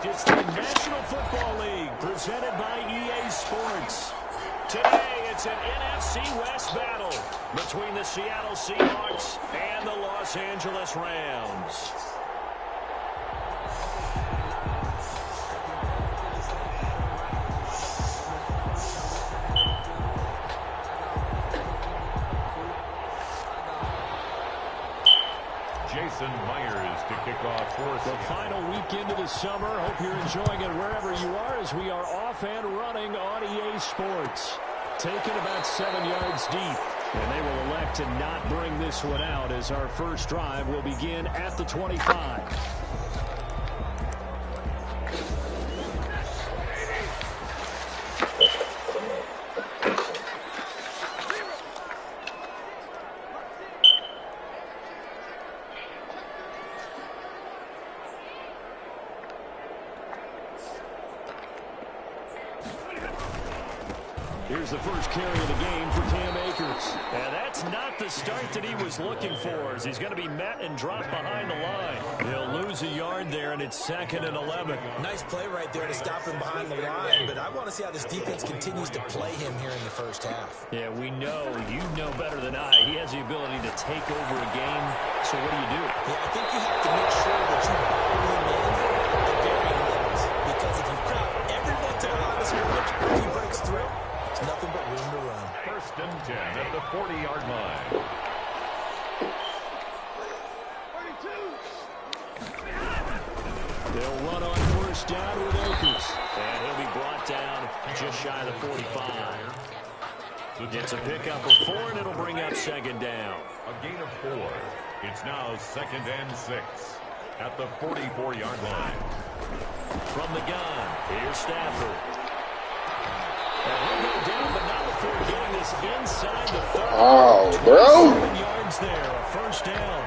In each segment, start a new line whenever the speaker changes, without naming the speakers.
It's the National Football League presented by EA Sports. Today, it's an NFC West battle between the Seattle Seahawks and the Los Angeles Rams.
Jason Myers to kick off for
the final weekend of the summer. Hope you're enjoying it wherever you are as we are off and running on EA Sports. Taken about 7 yards deep, and they will elect to not bring this one out as our first drive will begin at the 25. Here's the first carry of the game for Cam Akers. And that's not the start that he was looking for, as he's going to be met and dropped behind the line. He'll lose a yard there, and it's 2nd and 11.
Nice play right there to stop him behind the line, but I want to see how this defense continues to play him here in the first half.
Yeah, we know, you know better than I, he has the ability to take over a game. So what do you do?
Yeah, I think you have to make sure that you bottle him in at varying levels, because if you crowd everyone to the line of scrimmage, if he breaks through, there's nothing but room to run.
1st and 10 at the 40-yard line.
They'll run on first down with Akers. And he'll be brought down just shy of the 45. It's a pickup of 4, and it'll bring up 2nd down.
A gain of 4. It's now 2nd and 6 at the 44-yard line.
From the gun, here's Stafford. And he'll go down, but not before getting this inside the 30.
Oh, bro.
7 yards there, a first down.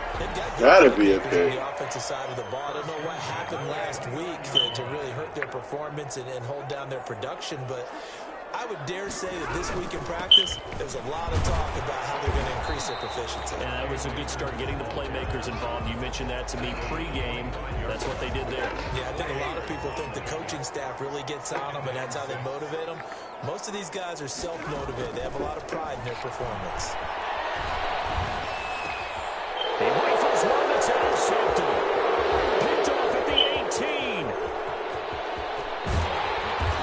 Gotta be okay.
The offensive side of the ball. I don't know what happened last week to really hurt their performance and hold down their production, but I would dare say that this week in practice, there's a lot of talk about how they're going to increase their proficiency.
And that was a good start, getting the playmakers involved. You mentioned that to me pregame. That's what they did there.
Yeah, I think a lot of people think the coaching staff really gets on them, and that's how they motivate them. Most of these guys are self-motivated. They have a lot of pride in their performance.
He rifles one that's intercepted. Picked off at the 18.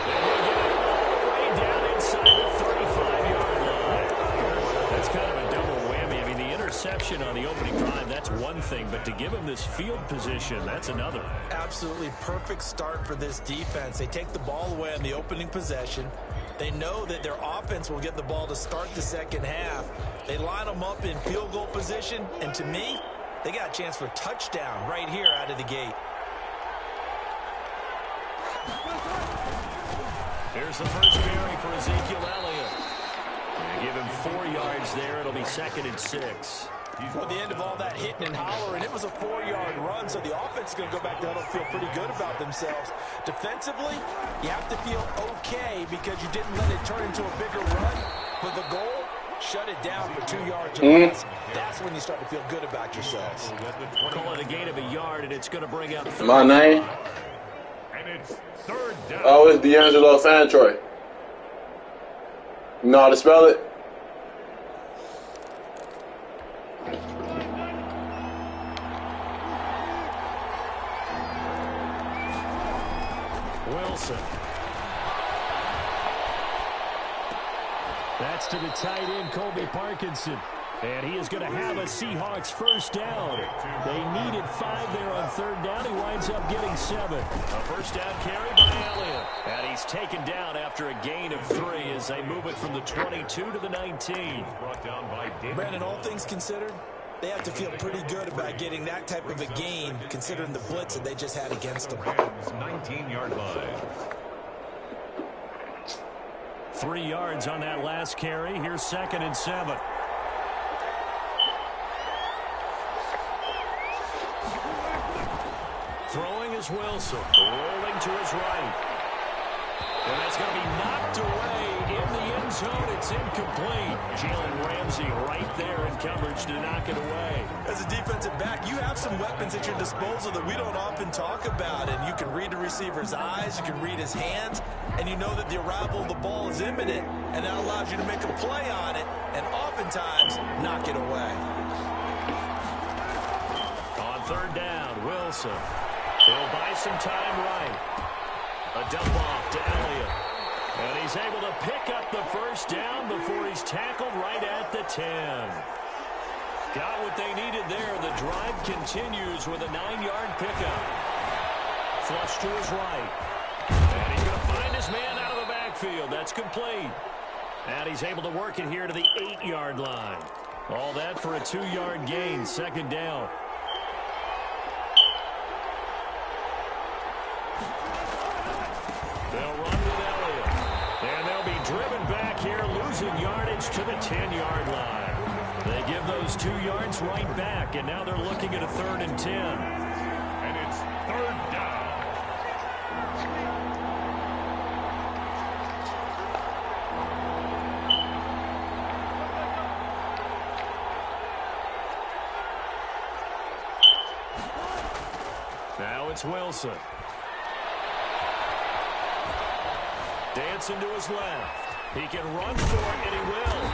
And he'll get it all the way down inside the 35-yard line. That's kind of a double whammy. I mean, the interception on the opening drive, that's one thing, but to give him this field position, that's another.
Absolutely perfect start for this defense. They take the ball away on the opening possession. They know that their offense will get the ball to start the second half. They line them up in field goal position, and to me, they got a chance for a touchdown right here out of the gate.
Here's the first carry for Ezekiel Elliott. They give him 4 yards there. It'll be 2nd and 6.
At the end of all that hitting and hollering, it was a 4-yard run, so the offense is going to go back there and feel pretty good about themselves. Defensively, you have to feel okay because you didn't let it turn into a bigger run, but the goal, shut it down for 2 yards or less. That's when you start to feel good about yourselves.
Call it a gain of a yard, and it's going to bring up 30.
My name?
And it's 3rd down.
Oh, it's D'Angelo Santroy. You know how to spell it?
Wilson. That's to the tight end, Colby Parkinson. And he is going to have a Seahawks first down. They needed 5 there on 3rd down. He winds up getting 7. A first down carry by Elliott. And he's taken down after a gain of 3 as they move it from the 22 to the 19.
Brought down by David.
Brandon, all things considered, they have to feel pretty good about getting that type of a gain, considering the blitz that they just had against them.
19-yard line.
3 yards on that last carry. Here's 2nd and 7. Throwing is Wilson. Rolling to his right. And that's going to be knocked away in the end zone. It's incomplete. Jalen Ramsey right there in coverage to knock it away.
As a defensive back, you have some weapons at your disposal that we don't often talk about. And you can read the receiver's eyes, you can read his hands, and you know that the arrival of the ball is imminent, and that allows you to make a play on it and oftentimes knock it away.
On third down, Wilson. He'll buy some time right. A dump off to Elliott. And he's able to pick up the first down before he's tackled right at the 10. Got what they needed there. The drive continues with a 9-yard pickup. Flush to his right. And he's going to find his man out of the backfield. That's complete. And he's able to work it here to the 8-yard line. All that for a 2-yard gain. Second down. They'll run with Elliott. And they'll be driven back here, losing yardage to the 10-yard line. They give those 2 yards right back, and now they're looking at a 3rd and 10.
And it's 3rd down.
Now it's Wilson. Dancing to his left. He can run for it, and he will.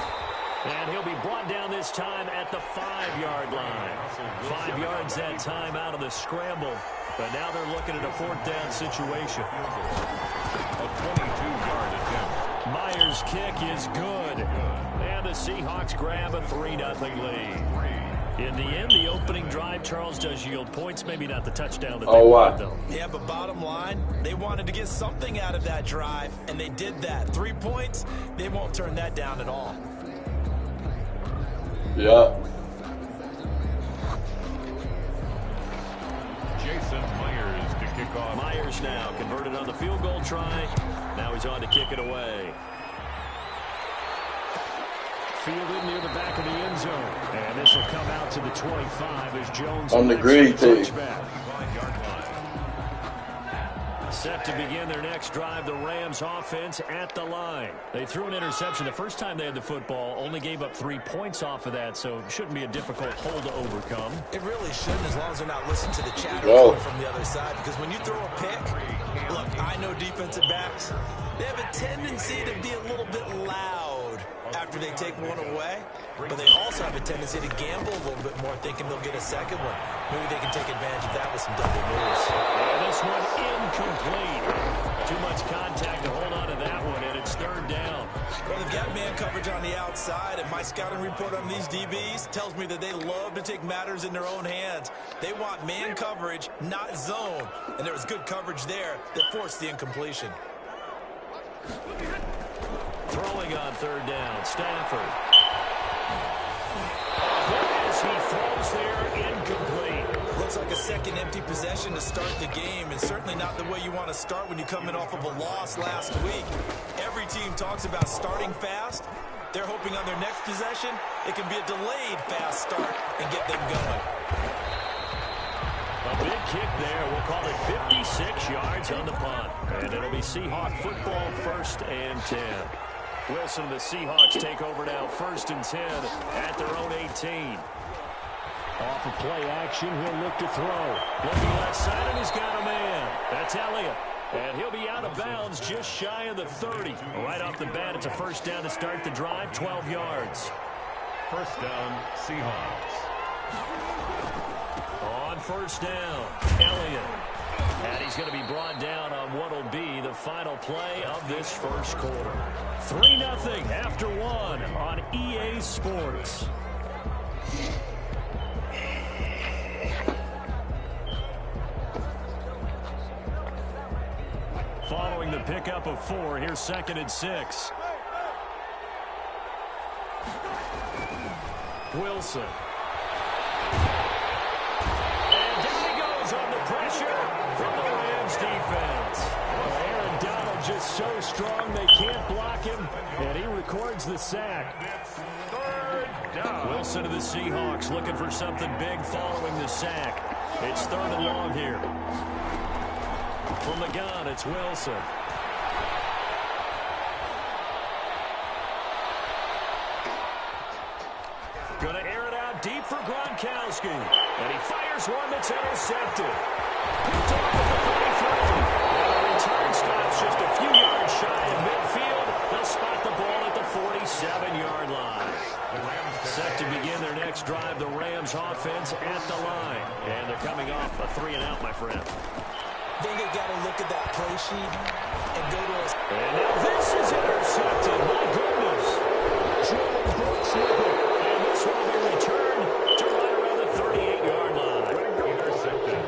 And he'll be brought down this time at the 5-yard line. 5 yards that time out of the scramble. But now they're looking at a 4th down situation.
A 22-yard attempt.
Myers' kick is good. And the Seahawks grab a 3-0 lead. In the end, the opening drive, Charles, does yield points. Maybe not the touchdown that they wanted, though.
Yeah, but bottom line, they wanted to get something out of that drive, and they did that. 3 points, they won't turn that down at all.
Yeah.
Jason Myers to kick off.
Myers now converted on the field goal try. Now he's on to kick it away. Fielded near the back of the end zone. And this will come out to the 25 as Jones
on the greedy team.
Set to begin their next drive, the Rams offense at the line. They threw an interception the first time they had the football, only gave up 3 points off of that, so it shouldn't be a difficult hole to overcome.
It really shouldn't, as long as they're not listening to the chatter from the other side, because when you throw a pick, look, I know defensive backs, they have a tendency to be a little bit loud after they take one away, but they also have a tendency to gamble a little bit more, thinking they'll get a second one. Maybe they can take advantage of that with some double moves.
And this one incomplete. Too much contact to hold on to that one, and it's 3rd down.
Well, they've got man coverage on the outside, and my scouting report on these DBs tells me that they love to take matters in their own hands. They want man coverage, not zone, and there was good coverage there that forced the incompletion.
Throwing on 3rd down, Stafford. As he throws there, incomplete.
Looks like a second empty possession to start the game, and certainly not the way you want to start when you're coming off of a loss last week. Every team talks about starting fast. They're hoping on their next possession, it can be a delayed fast start and get them going.
A big kick there. We'll call it 56 yards on the punt. And it'll be Seahawk football, 1st and 10. Wilson and the Seahawks take over now, 1st and 10 at their own 18. Off of play action, he'll look to throw. Looking left side, and he's got a man. That's Elliott. And he'll be out of bounds just shy of the 30. Right off the bat, it's a 1st down to start the drive, 12 yards.
1st down, Seahawks.
On 1st down, Elliott. And he's going to be brought down on what will be the final play of this 1st quarter. 3-0 after 1 on EA Sports. Following the pickup of 4, here's 2nd and 6. Wilson. And down he goes on the pressure from the Rams defense. Aaron Donald just so strong they can't block him, and he records the sack.
3rd down.
Wilson to the Seahawks looking for something big following the sack. It's 3rd and long here. From the gun, it's Wilson. Gronkowski. And he fires one that's intercepted. Picked off at the 33. And the return stops just a few yards shy of midfield. They'll spot the ball at the 47-yard line. Set to begin their next drive, the Rams offense at the line. And they're coming off a 3-and-out, my friend.
I think they've got to look at that play sheet and go to us.
And now this is intercepted. My goodness. Jordan Brooks with it. And this will be returned to right around the 38-yard line.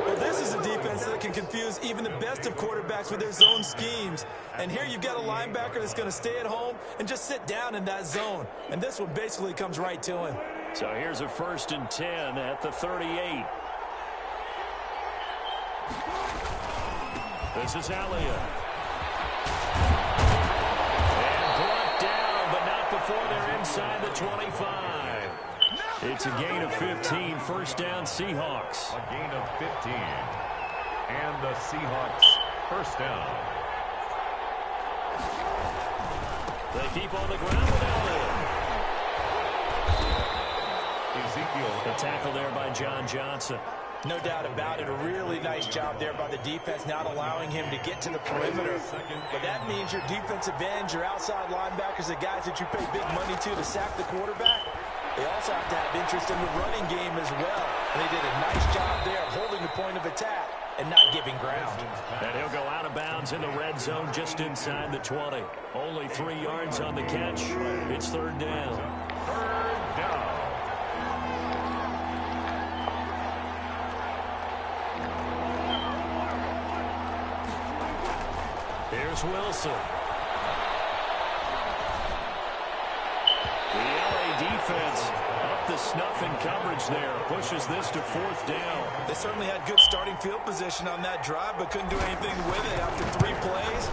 Well, this is a defense that can confuse even the best of quarterbacks with their zone schemes. And here you've got a linebacker that's going to stay at home and just sit down in that zone. And this one basically comes right to him.
So here's a 1st and 10 at the 38. This is Elliott. And brought down, but not before they're inside the 25. It's a gain of 15, 1st down Seahawks.
A gain of 15. And the Seahawks 1st down.
They keep on the ground with Elliott.
Ezekiel.
The tackle there by John Johnson.
No doubt about it. A really nice job there by the defense, not allowing him to get to the perimeter. But that means your defensive ends, your outside linebackers, the guys that you pay big money to sack the quarterback, they also have to have interest in the running game as well. And they did a nice job there holding the point of attack and not giving ground.
And he'll go out of bounds in the red zone just inside the 20. Only 3 yards on the catch. It's 3rd down.
3rd down.
Here's Wilson. The LA defense up the snuff in coverage there. Pushes this to 4th down.
They certainly had good starting field position on that drive, but couldn't do anything with it after 3 plays.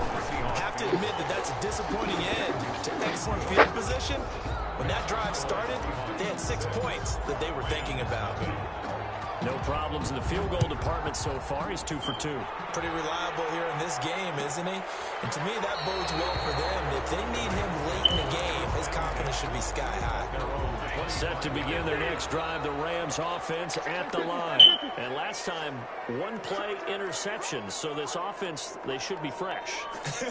Have to admit that that's a disappointing end to excellent field position. When that drive started, they had 6 points that they were thinking about.
No problems in the field goal department so far. He's 2 for 2.
Pretty reliable here in this game, isn't he? And to me, that bodes well for them. If they need him late in the game, his confidence should be sky high.
Set to begin their next drive, the Rams offense at the line. And last time, 1-play interception. So this offense, they should be fresh.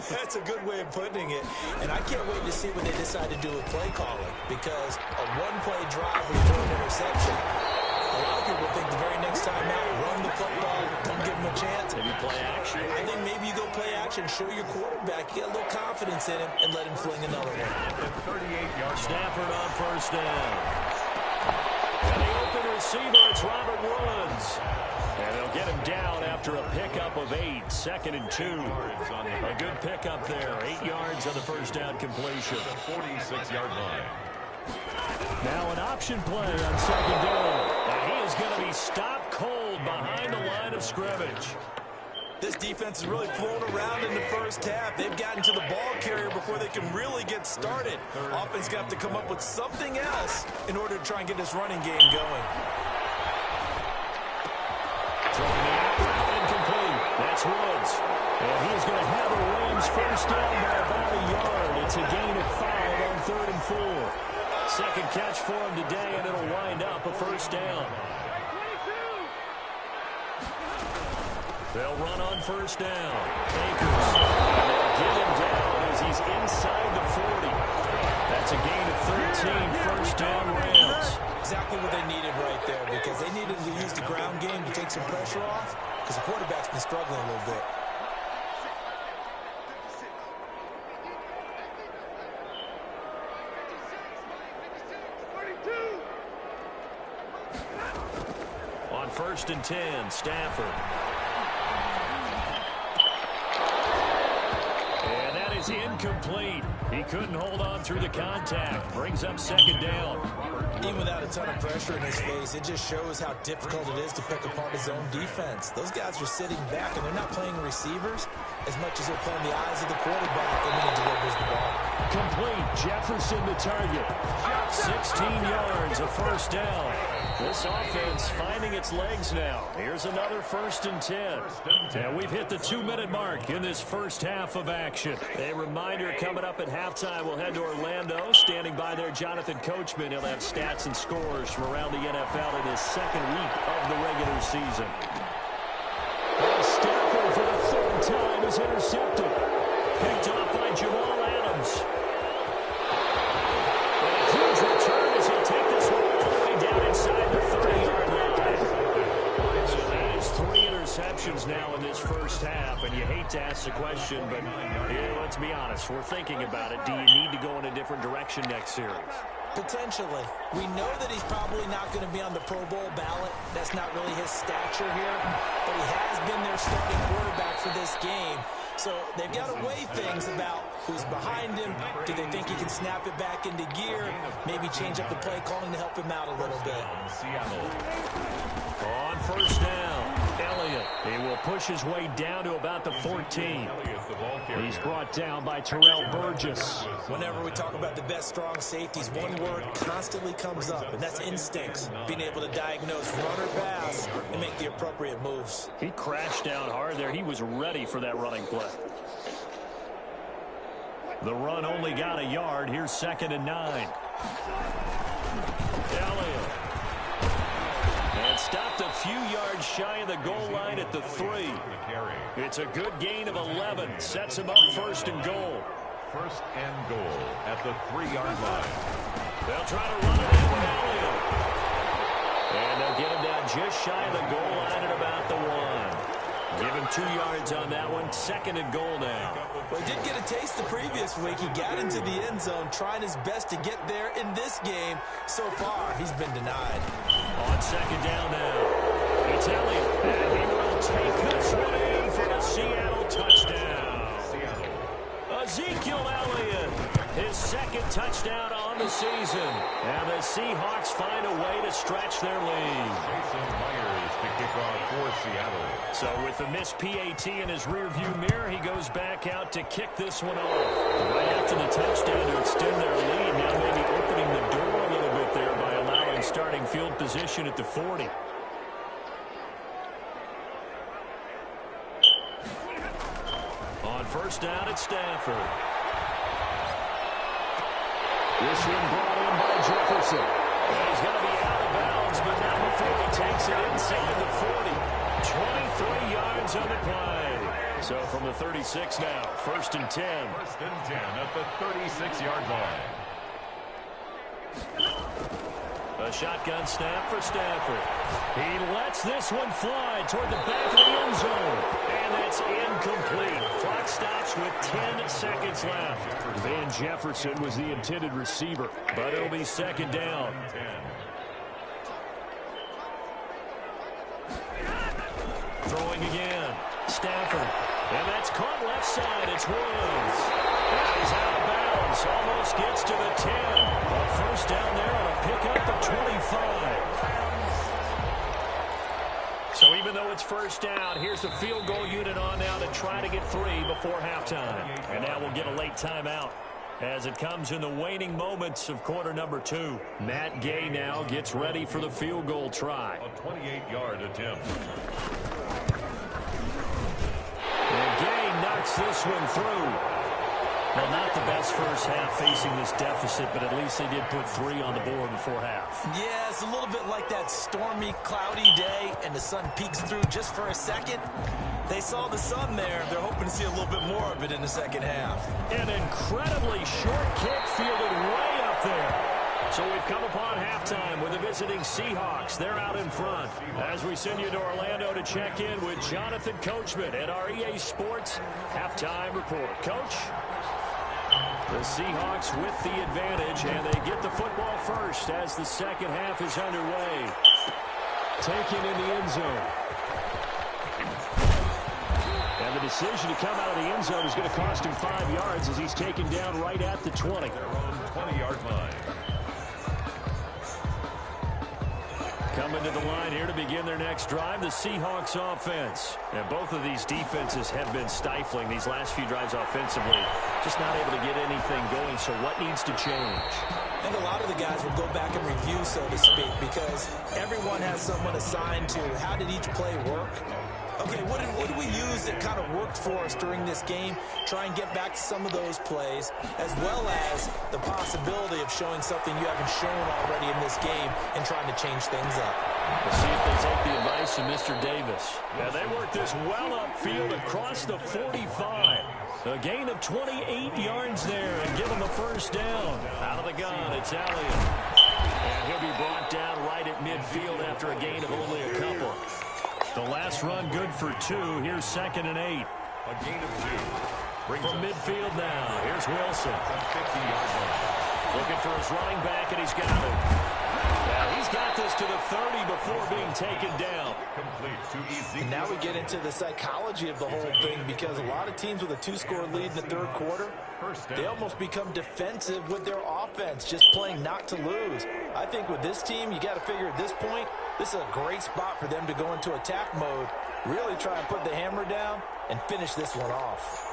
That's a good way of putting it. And I can't wait to see what they decide to do with play calling. Because a 1-play drive with no interception, a lot of people think the very next time out, run the football, don't give him a chance.
Maybe play action.
I think maybe you go play action, show your quarterback, get a little confidence in him, and let him fling another one.
38-yard
Stafford on 1st down. And the open receiver, it's Robert Woods. And they'll get him down after a pickup of 8, 2nd and 2. A good pickup there, 8 yards on the 1st down completion.
46-yard line.
Now an option play on 2nd down. And he is going to be stopped cold behind the line of scrimmage.
This defense is really flown around in the first half. They've gotten to the ball carrier before they can really get started. Offense going to have to come up with something else in order to try and get this running game going.
Throwing it out, incomplete. That's Woods. And he's going to have a Rams 1st down by about a yard. It's a gain of 5 on 3rd and 4. 2nd catch for him today, and it'll wind up a 1st down. They'll run on 1st down. Akers. And they'll get him down as he's inside the 40. That's a gain of 13, 1st down Rams.
Exactly what they needed right there, because they needed to use the ground game to take some pressure off, because the quarterback's been struggling a little bit.
On 1st and 10, Stafford. And that is incomplete. He couldn't hold on through the contact. Brings up 2nd down.
Even without a ton of pressure in his face, it just shows how difficult it is to pick apart his own defense. Those guys are sitting back, and they're not playing receivers. as much as they're playing the eyes of the quarterback and when he delivers the ball.
Complete. Jefferson the target. 16 yards, a first down. This offense finding its legs now. Here's another 1st and 10. And we've hit the 2-minute mark in this first half of action. A reminder coming up at halftime, we'll head to Orlando. Standing by there, Jonathan Coachman. He'll have stats and scores from around the NFL in his second week of the regular season. Stafford for the 3rd time is intercepted. Picked off by Jamal Adams. And a huge return as he'll take this one all the way down inside the 30-yard line. So that is 3 interceptions now in this first half. And you hate to ask the question, but let's be honest. We're thinking about it. Do you need to go in a different direction next series?
Potentially. We know that he's probably not going to be on the Pro Bowl ballot. That's not really his stature here. But he has been their starting quarterback for this game. So they've got to weigh things about who's behind him. Do they think he can snap it back into gear? Maybe change up the play calling to help him out a little bit.
On first down, Elliott. He will push his way down to about the 14. He's brought down by Terrell Burgess.
Whenever we talk about the best strong safeties, one word constantly comes up, and that's instincts. Being able to diagnose run or pass and make the appropriate moves.
He crashed down hard there. He was ready for that running play. The run only got a yard. Here's 2nd and 9. Elliott. And stopped a few yards shy of the goal line at the 3. It's a good gain of 11. Sets him up 1st and goal.
1st and goal at the 3-yard line.
They'll try to run it in with Elliott. And they'll get him down just shy of the goal line at about the 1. Give him 2 yards on that one. 2nd and goal now.
Well, he did get a taste the previous week. He got into the end zone, trying his best to get there in this game. So far, he's been denied.
On 2nd down now. It's Elliott. And he will take this one in for a Seattle touchdown. Ezekiel Elliott, his 2nd touchdown on the season. And the Seahawks find a way to stretch their lead.
Jason Myers to kick off for Seattle.
So with the missed PAT in his rearview mirror, he goes back out to kick this one off. Right after the touchdown to extend their lead, now maybe opening the door a little bit there by allowing starting field position at the 40. On first down, it's Stafford. This one brought in by Jefferson. And he's going to be out of bounds, but not before he takes it inside the 40. 23 yards on the play. So from the 36 now, 1st and 10.
1st and 10 at the 36-yard line.
A shotgun snap for Stafford. He lets this one fly toward the back of the end zone. And that's incomplete. Clock stops with 10 seconds left. Van Jefferson was the intended receiver, but it'll be 2nd down. Throwing again. Stafford. And that's caught left side. It's Woods. And he's out of bounds. Almost gets to the 10. A first down there on a pickup of 25. So even though it's first down, here's the field goal unit on now to try to get 3 before halftime. And now we'll get a late timeout as it comes in the waning moments of quarter number 2. Matt Gay now gets ready for the field goal try.
A 28-yard attempt.
And Gay knocks this one through. Well, not the best first half facing this deficit, but at least they did put 3 on the board before half.
Yeah, it's a little bit like that stormy, cloudy day, and the sun peeks through just for a second. They saw the sun there. They're hoping to see a little bit more of it in the second half.
An incredibly short kick fielded way up there. So we've come upon halftime with the visiting Seahawks. They're out in front. As we send you to Orlando to check in with Jonathan Coachman at our EA Sports Halftime Report. Coach? The Seahawks with the advantage, and they get the football first as the second half is underway. Taken in the end zone. And the decision to come out of the end zone is going to cost him 5 yards as he's taken down right at the 20.
Their own 20-yard line.
Coming to the line here to begin their next drive, the Seahawks offense. And both of these defenses have been stifling these last few drives offensively. Just not able to get anything going, so what needs to change?
I think a lot of the guys will go back and review, so to speak, because everyone has someone assigned to how did each play work. Okay, what did we use that kind of worked for us during this game? Try and get back to some of those plays, as well as the possibility of showing something you haven't shown already in this game and trying to change things up.
We'll see if they take the advice of Mr. Davis. Yeah, they work this well upfield across the 45. A gain of 28 yards there and give them a first down. Out of the gun, it's Elliott. And he'll be brought down right at midfield after a gain of only a couple. The last run good for 2. Here's 2nd and 8.
A gain of 2.
From midfield now, here's Wilson. Looking for his running back, and he's got it. Now he's got this to the 30 before being taken down.
Complete to Ezekiel.
And now we get into the psychology of the whole thing, because a lot of teams with a 2-score lead in the third quarter, they almost become defensive with their offense, just playing not to lose. I think with this team, you got to figure at this point, this is a great spot for them to go into attack mode, really try and put the hammer down and finish this one off.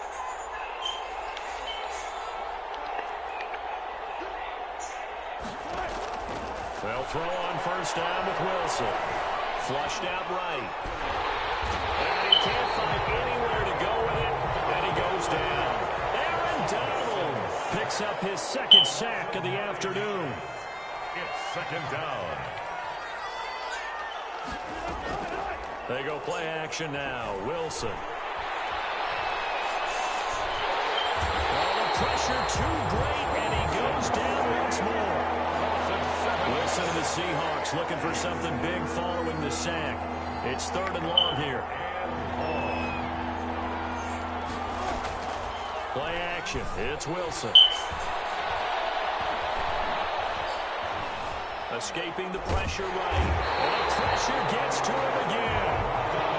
They'll throw on first down with Wilson. Flushed out right. And he can't find anywhere to go with it, and he goes down. Aaron Donald picks up his 2nd sack of the afternoon.
It's 2nd down.
They go play action now. Wilson. Oh, the pressure too great, and he goes down once more. Wilson and the Seahawks looking for something big following the sack. It's 3rd and long here. Play action. It's Wilson. Escaping the pressure right. And the pressure gets to him again.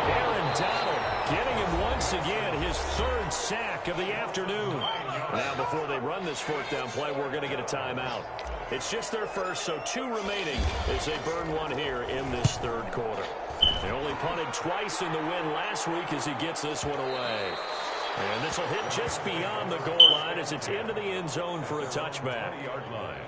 Aaron Donald getting him once again, his 3rd sack of the afternoon. Now before they run this 4th down play, we're going to get a timeout. It's just their first, so 2 remaining as they burn one here in this 3rd quarter. They only punted twice in the win last week as he gets this one away. And this will hit just beyond the goal line as it's into the end zone for a touchback.
30-yard line.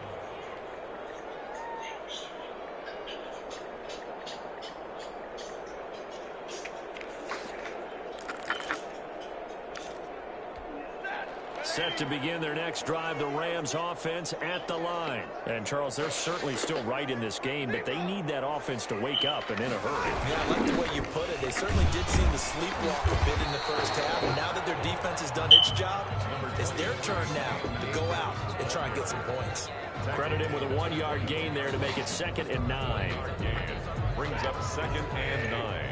Set to begin their next drive, the Rams offense at the line. And, Charles, they're certainly still right in this game, but they need that offense to wake up and in a hurry.
Yeah, I like the way you put it. They certainly did seem to sleepwalk a bit in the first half, and now that their defense has done its job, it's their turn now to go out and try and get some points.
Credit him with a 1-yard gain there to make it 2nd and 9.
Brings up 2nd and 9.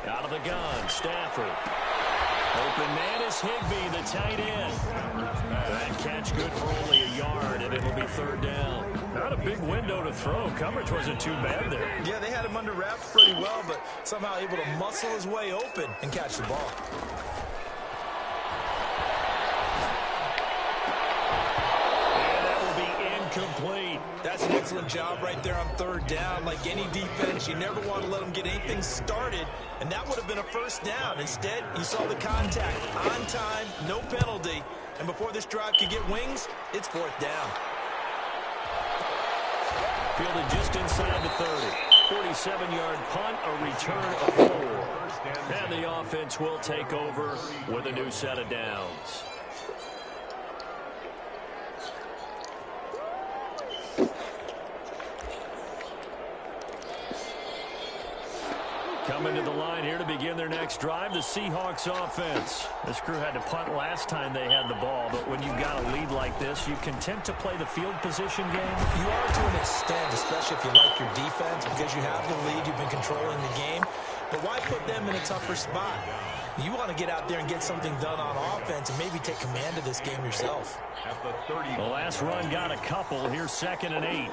Out of the gun, Stafford. Open man is Higbee, the tight end. That catch good for only a yard, and it'll be 3rd down. Not a big window to throw. Coverage wasn't too bad there.
Yeah, they had him under wraps pretty well, but somehow able to muscle his way open and catch the ball.
And that will be incomplete.
That's an excellent job right there on 3rd down. Like any defense, you never want to let them get anything started, and that would have been a first down. Instead, you saw the contact on time, no penalty, and before this drive could get wings, it's 4th down.
Fielded just inside the 30. 47-yard punt, a return of 4. And the offense will take over with a new set of downs. Coming to the line here to begin their next drive, the Seahawks offense. This crew had to punt last time they had the ball, but when you've got a lead like this, you content to play the field position game?
You are to an extent, especially if you like your defense, because you have the lead, you've been controlling the game. But why put them in a tougher spot? You want to get out there and get something done on offense and maybe take command of this game yourself.
At the 30.
The last run got a couple. Here's 2nd and 8.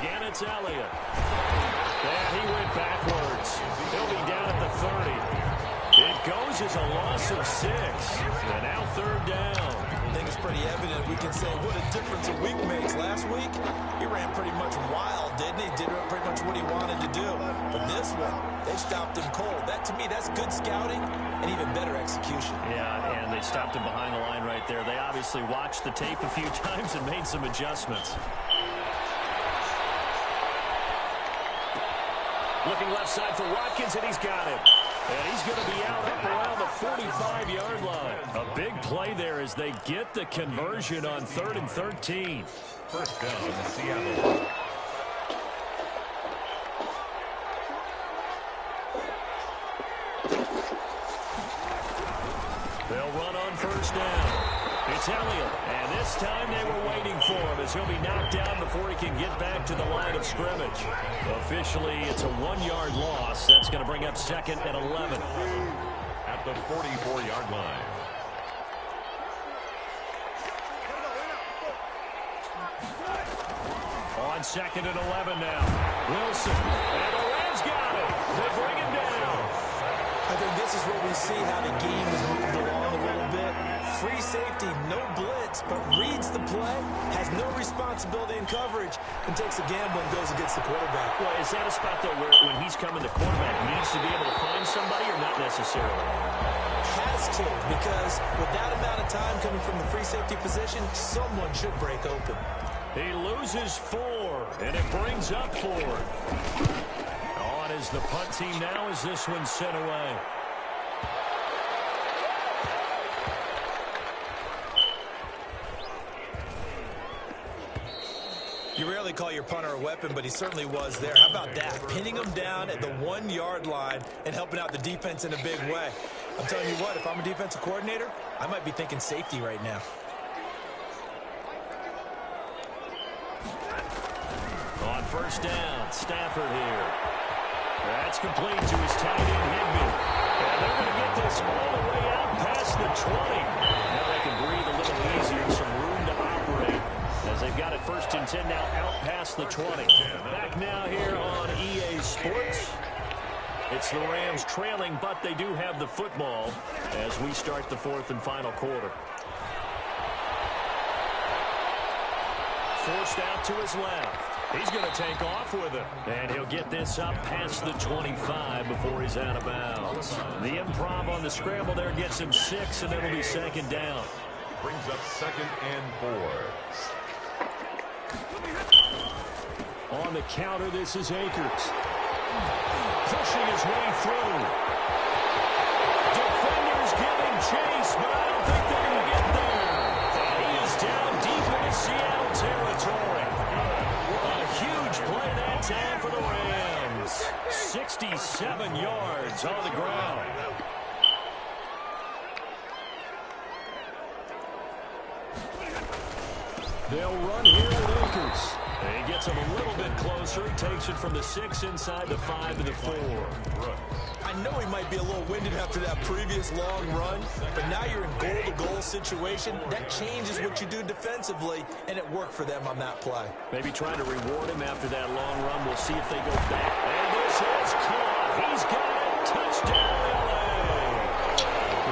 Again, it's Elliott. And he went backwards. He'll be down at the 30. It goes as a loss of 6. And now third down.
I think it's pretty evident. We can say what a difference a week makes. Last week, he ran pretty much wild, didn't he? Did pretty much what he wanted to do. But this one, they stopped him cold. That, to me, that's good scouting and even better execution.
Yeah, and they stopped him behind the line right there. They obviously watched the tape a few times and made some adjustments. Looking left side for Watkins, and he's got it. And he's going to be out up around the 45-yard line. A big play there as they get the conversion on 3rd and 13.
First down, Seattle.
They'll run on first down. It's Elliott, and this time they were waiting for him as he'll be knocked down before he can get back to the line of scrimmage. Officially, it's a 1-yard loss. That's going to bring up 2nd and 11.
At the 44-yard line.
On 2nd and 11 now. Wilson, and the Rams got it. They bring him down.
I think this is where we see how the game has moved along a little bit. Free safety, no blitz, but reads the play, has no responsibility in coverage, and takes a gamble and goes against the quarterback.
Well, is that a spot, though, where when he's coming, the quarterback needs to be able to find somebody or not necessarily?
Has to, because with that amount of time coming from the free safety position, someone should break open.
He loses 4, and it brings up 4. On is the punt team now as this one's sent away.
You rarely call your punter a weapon, but he certainly was there. How about that? Pinning him down at the 1-yard line and helping out the defense in a big way. I'm telling you what, if I'm a defensive coordinator, I might be thinking safety right now.
On first down, Stafford here. That's complete to his tight end, Higbee. And they're going to get this all the way out past the 20. Now they can breathe a little easier, some room to operate. As they've got it 1st and 10 now out past the 20. Back now here on EA Sports. It's the Rams trailing, but they do have the football as we start the 4th and final quarter. Forced out to his left. He's going to take off with it. And he'll get this up past the 25 before he's out of bounds. The improv on the scramble there gets him 6, and it'll be 2nd down.
Brings up 2nd and 4.
On the counter, this is Akers. Pushing his way through. Defenders giving chase, but I don't think they're going to get there. And he is down deep into Seattle territory. A huge play that time for the Rams. 67 yards on the ground. They'll run here with Akers. And he gets him a little bit closer. He takes it from the 6 inside the 5 to the 4.
I know he might be a little winded after that previous long run, but now you're in goal-to-goal situation. That changes what you do defensively, and it worked for them on that play.
Maybe trying to reward him after that long run. We'll see if they go back. And this is caught. He's got it. Touchdown, L.A.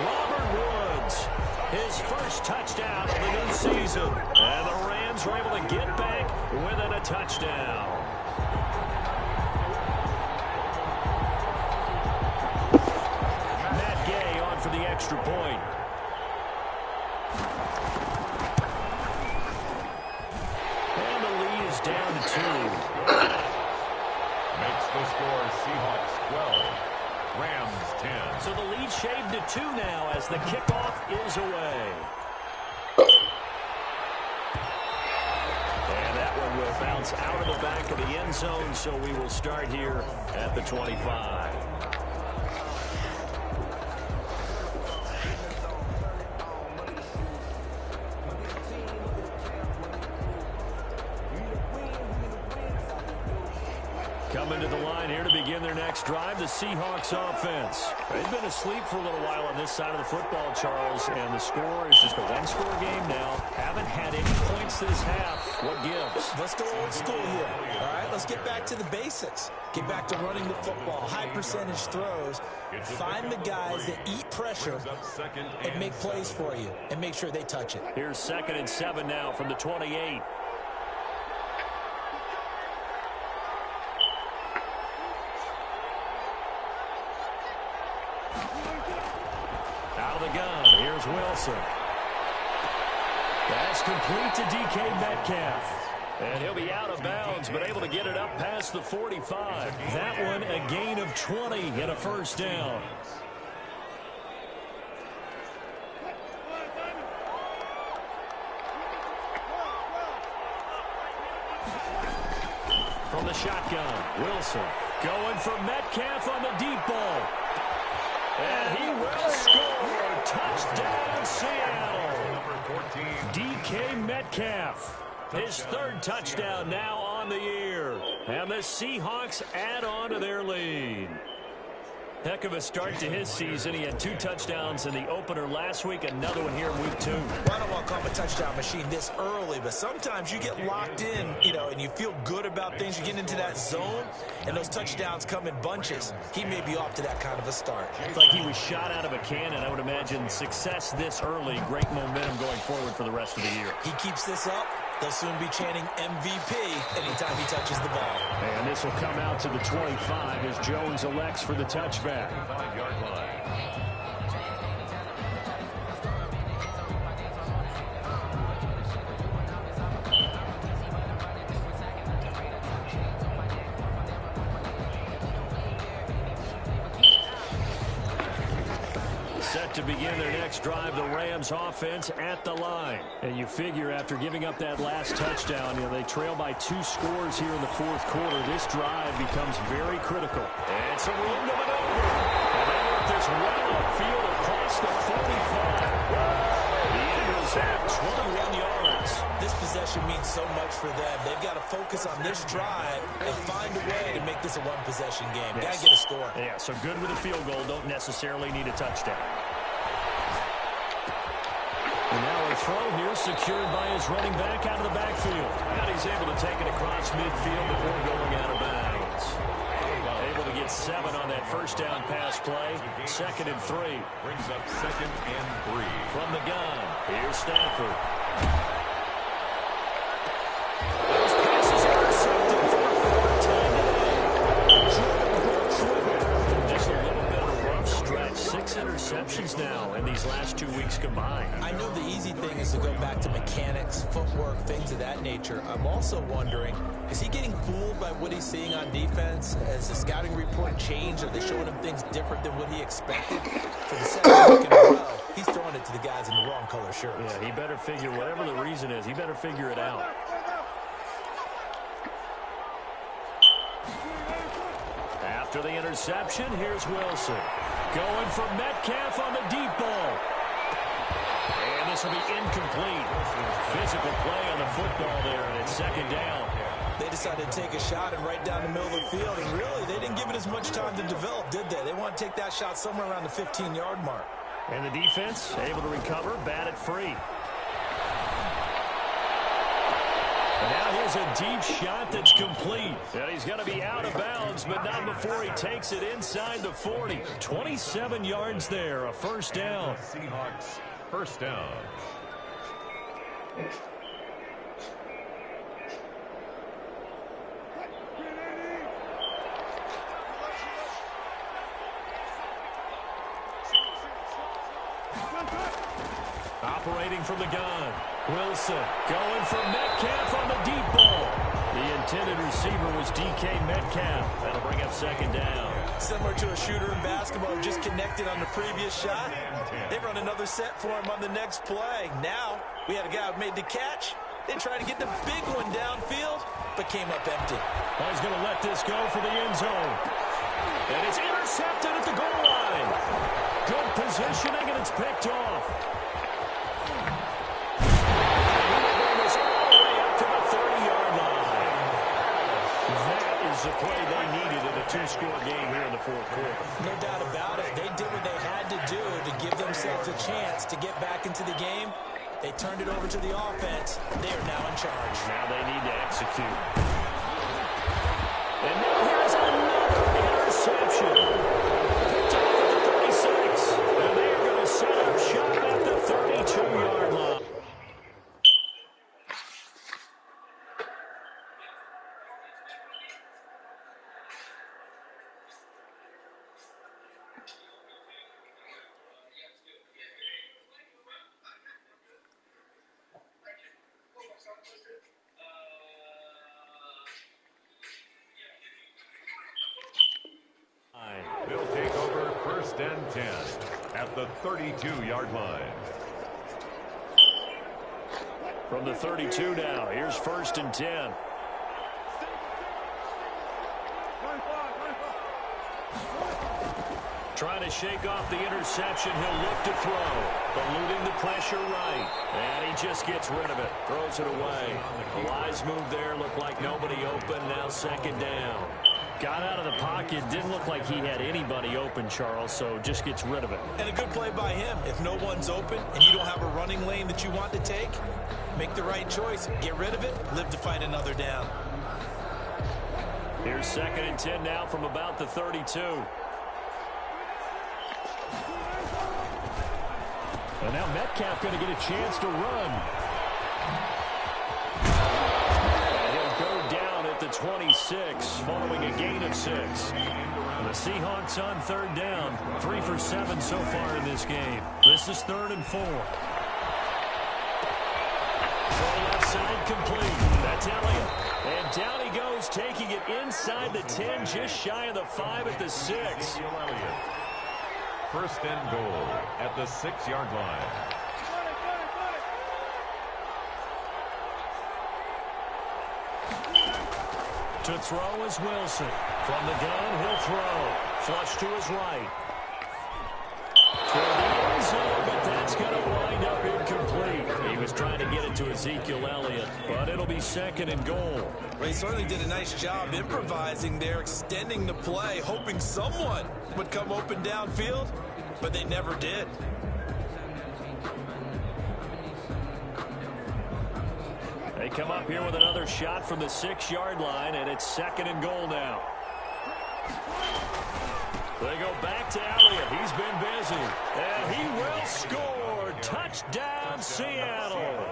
Robert Woods, his first touchdown of the new season. And the Rams were able to get back within a touchdown. Matt Gay on for the extra point. And the lead is down to 2.
Makes the score Seahawks 12. Rams 10.
So the lead shaved to 2 now as the kickoff is away. And that one will bounce out of the back of the end zone, so we will start here at the 25. Coming to the line here to begin their next drive, the Seahawks offense. They've been asleep for a little while on this side of the football, Charles, and the score is just a one-score game now. Haven't had any points this half. What gives?
Let's go old school here. All right, let's get back to the basics. Get back to running the football, high percentage throws. Find the guys that eat pressure and make plays for you and make sure they touch it.
Here's 2nd and 7 now from the 28. Out of the gun, here's Wilson. That's complete to DK Metcalf. And he'll be out of bounds, but able to get it up past the 45. That one a gain of 20 and a first down. From the shotgun, Wilson going for Metcalf on the deep ball. And he will score. Touchdown, Seattle. DK Metcalf. His 3rd touchdown now on the year. And the Seahawks add on to their lead. Heck of a start to his season. He had 2 touchdowns in the opener last week. Another one here in week 2.
Well, I don't want to call him a touchdown machine this early, but sometimes you get locked in, and you feel good about things. You get into that zone, and those touchdowns come in bunches. He may be off to that kind of a start.
It's like he was shot out of a cannon. I would imagine success this early. Great momentum going forward for the rest of the year.
He keeps this up, they'll soon be chanting MVP anytime he touches the ball.
And this will come out to the 25 as Jones elects for the touchback.
5-yard line.
Set to begin their next drive, the Rams offense at the line. And you figure after giving up that last touchdown, they trail by 2 scores here in the 4th quarter. This drive becomes very critical. And some room to maneuver. And they work this well upfield across the 45. The Eagles have 21 yards.
This possession means so much for them. They've got to focus on this drive and find a way to make this a one-possession game.
Yes.
Got to get a score.
Yeah, so good with a field goal. Don't necessarily need a touchdown. And now a throw here secured by his running back out of the backfield. And he's able to take it across midfield before going out of bounds. Able to get 7 on that first down pass play. 2nd and 3.
Brings up 2nd and 3.
From the gun, here's Stafford. Just a little bit of a rough stretch. 6 interceptions now in these last 2 weeks combined.
I know the easy thing is to go back to mechanics, footwork, things of that nature. I'm also wondering, is he getting fooled by what he's seeing on defense? Has the scouting report changed? Are they showing him things different than what he expected? For the 2nd week in a row, he's throwing it to the guys in the wrong color shirts.
Yeah, he better figure, whatever the reason is, he better figure it out. After the interception, here's Wilson. Going for Metcalf on the deep ball. And this will be incomplete. Physical play on the football there, and it's 2nd down.
They decided to take a shot and right down the middle of the field, and really, they didn't give it as much time to develop, did they? They want to take that shot somewhere around the 15-yard mark.
And the defense able to recover, bat it free. And now here's a deep shot that's complete. And he's going to be out of bounds, but not before he takes it inside the 40. 27 yards there, a first down.
Seahawks, first down.
Operating from the gun. Wilson going for Metcalf on the deep ball. The intended receiver was DK Metcalf. That'll bring up 2nd down.
Similar to a shooter in basketball who just connected on the previous shot. They run another set for him on the next play. Now, we had a guy who made the catch. They tried to get the big one downfield, but came up empty.
Well, he's going to let this go for the end zone. And it's intercepted at the goal line. Good positioning, and it's picked off. The play they two-score game here in the fourth quarter.
No doubt about it. They did what they had to do to give themselves a chance to get back into the game. They turned it over to the offense. They are now in charge.
Now they need to execute. And now here's another interception. Picked off at the 36. And they are going to set up shop at the 32-yard line.
They'll take over 1st and 10 at the 32-yard line.
From the 32 now, here's 1st and 10. Trying to shake off the interception. He'll look to throw. Eluding the pressure right. And he just gets rid of it. Throws it away. A wise move there. Looked like nobody open. Now 2nd down. Got out of the pocket. Didn't look like he had anybody open, Charles, so just gets rid of it.
And a good play by him. If no one's open and you don't have a running lane that you want to take, make the right choice. Get rid of it. Live to fight another down.
Here's 2nd and 10 now from about the 32. And now Metcalf going to get a chance to run. And he'll go down at the 26 following a gain of 6. And the Seahawks on 3rd down. 3 for 7 so far in this game. This is 3rd and 4. Throw left side complete. That's Elliott. And down he goes, taking it inside the 10, just shy of the 5 at the 6.
1st and goal at the 6-yard line.
To throw is Wilson. From the gun, he'll throw. Flush to his right. Toward the end zone, but that's going to wind up incomplete. He was trying to get it to Ezekiel Elliott, but it'll be 2nd and goal.
Well, he certainly did a nice job improvising there, extending the play, hoping someone would come open downfield, but they never did.
They come up here with another shot from the 6-yard line, and it's 2nd and goal now. They go back to Elliott. He's been busy. And he will score. Touchdown, Seattle.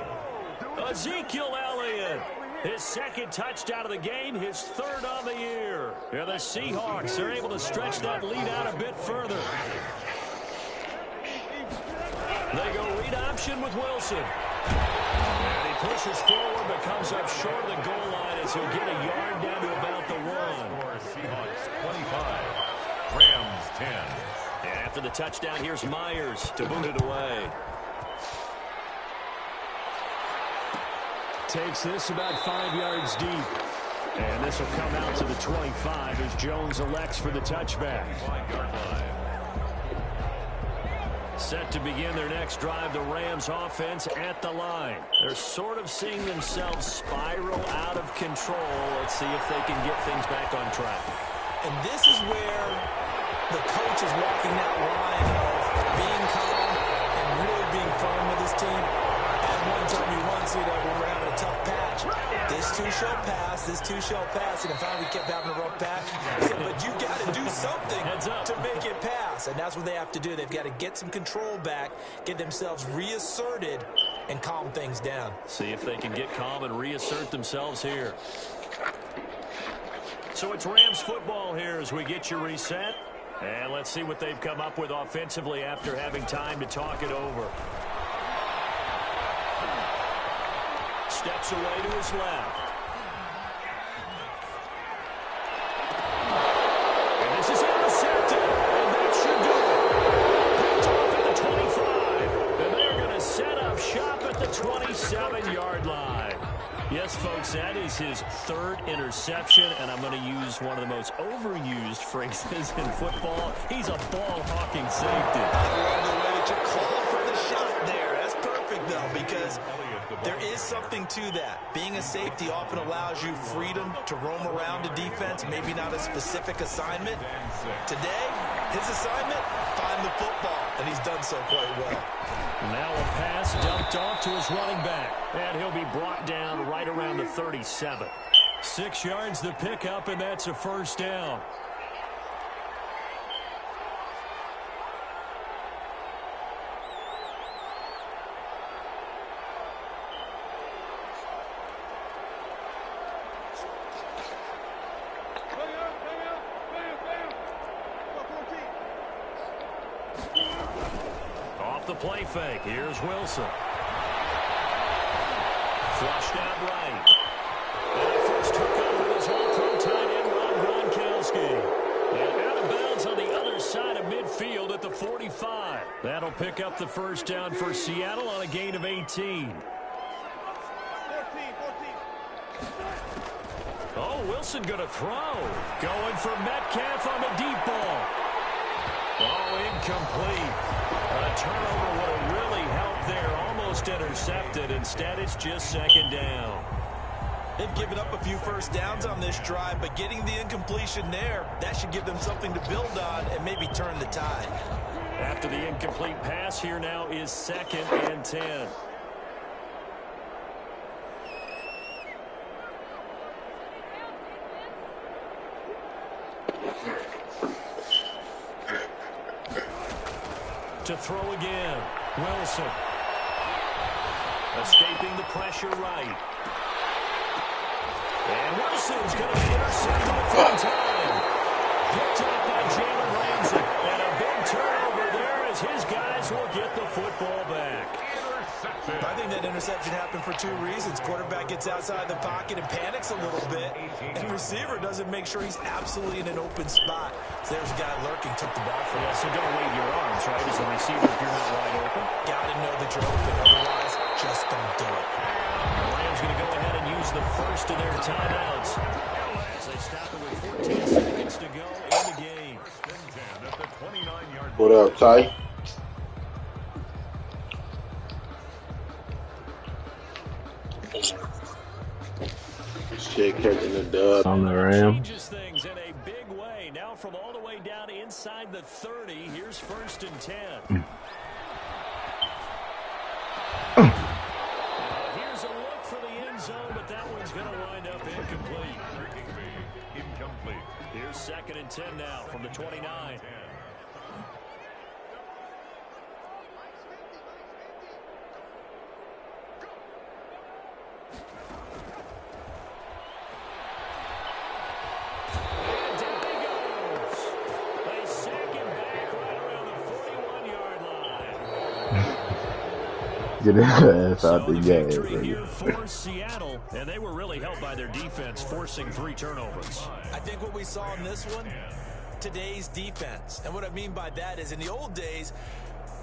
Ezekiel Elliott. His 2nd touchdown of the game, his 3rd on the year. And the Seahawks are able to stretch that lead out a bit further. They go read option with Wilson. And he pushes forward but comes up short of the goal line as he'll get a yard down to about the 1.
Seahawks 25, Rams 10.
And after the touchdown, here's Myers to boot it away. Takes this about 5 yards deep. And this will come out to the 25 as Jones elects for the touchback.
5-yard line.
Set to begin their next drive, the Rams offense at the line. They're sort of seeing themselves spiral out of control. Let's see if they can get things back on track.
And this is where the coach is walking that line of being calm and really being firm with his team. At one time you once see that when we're having a tough patch. This too shall pass, this too shall pass. And finally we kept having a rough patch. He said, but you got to do something to make it pass. And that's what they have to do. They've got to get some control back, get themselves reasserted, and calm things down.
See if they can get calm and reassert themselves here. So it's Rams football here as we get you reset. And let's see what they've come up with offensively after having time to talk it over. Steps away to his left. And this is intercepted. And that should do it. Picked off at the 25. And they're going to set up shop at the 27-yard line. Yes, folks, that is his 3rd interception, and I'm going to use one of the most overused phrases in football. He's a ball-hawking safety.
I love the way that you call for the shot there. That's perfect, though, because There is something to that. Being a safety often allows you freedom to roam around a defense, maybe not a specific assignment. Today, his assignment, find the football, and he's done so quite well.
Now a pass dumped off to his running back, and he'll be brought down right around the 37. 6 yards the pickup, and that's a first down. Off the play fake, here's Wilson. Flushed out right. And first took up with his all-pro tight end, Rob Gronkowski. And out of bounds on the other side of midfield at the 45. That'll pick up the first down for Seattle on a gain of 18. Oh, Wilson going to throw. Going for Metcalf on the deep ball. Oh, incomplete. A turnover would have really helped there. Almost intercepted. Instead, it's just second down.
They've given up a few first downs on this drive, but getting the incompletion there, that should give them something to build on and maybe turn the tide.
After the incomplete pass, here now is 2nd and 10. To throw again, Wilson. Escaping the pressure right. And Wilson's going to be intercepted a third time. Picked up by Jalen Ramsey. And a big turnover there as his guys will get the football back.
I think that interception happened for 2 reasons. Quarterback gets outside the pocket and panics a little bit. And receiver doesn't make sure he's absolutely in an open spot. So there's a guy lurking, took the ball from him.
So don't wave your arms, right, as a receiver if you're not wide open.
Got to know that you're open. Otherwise, just don't do it.
The Rams going to go ahead and use the first of their timeouts. As they stop it with 14 seconds to go in the game.
What up, Ty? Shit catching the dub on the Ram.
Changes things in a big way. Now from all the way down inside the 30, here's 1st and 10. Here's a look for the end zone, but that one's going to wind up incomplete. Here's 2nd and 10 now from the 29.
Get his ass out the game.
Here for Seattle, and they were really helped by their defense, forcing 3 turnovers.
I think what we saw in this one, today's defense. And what I mean by that is in the old days,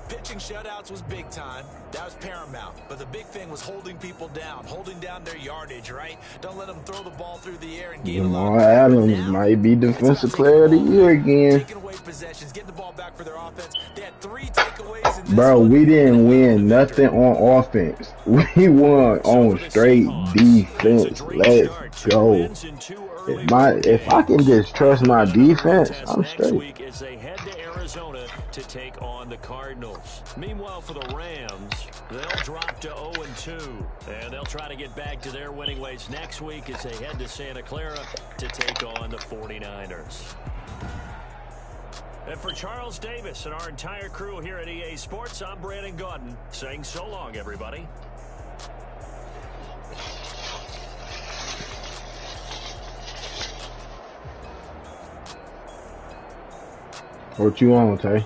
pitching shutouts was big time. That was paramount. But the big thing was holding people down, holding down their yardage, right? Don't let them throw the ball through the air and gain
Jamal Adams might be defensive player of the year again.
Taking away possessions, getting the ball back for their offense. They had 3 takeaways in this
Bro,
one.
we didn't win nothing on offense. We won on straight defense. Let's go. If I can just trust my defense, I'm straight.
Week as they head to Arizona to take on the Cardinals. Meanwhile, for the Rams, they'll drop to 0-2, and they'll try to get back to their winning ways next week as they head to Santa Clara to take on the 49ers. And for Charles Davis and our entire crew here at EA Sports, I'm Brandon Gaudin saying so long, everybody.
What you on, Tay?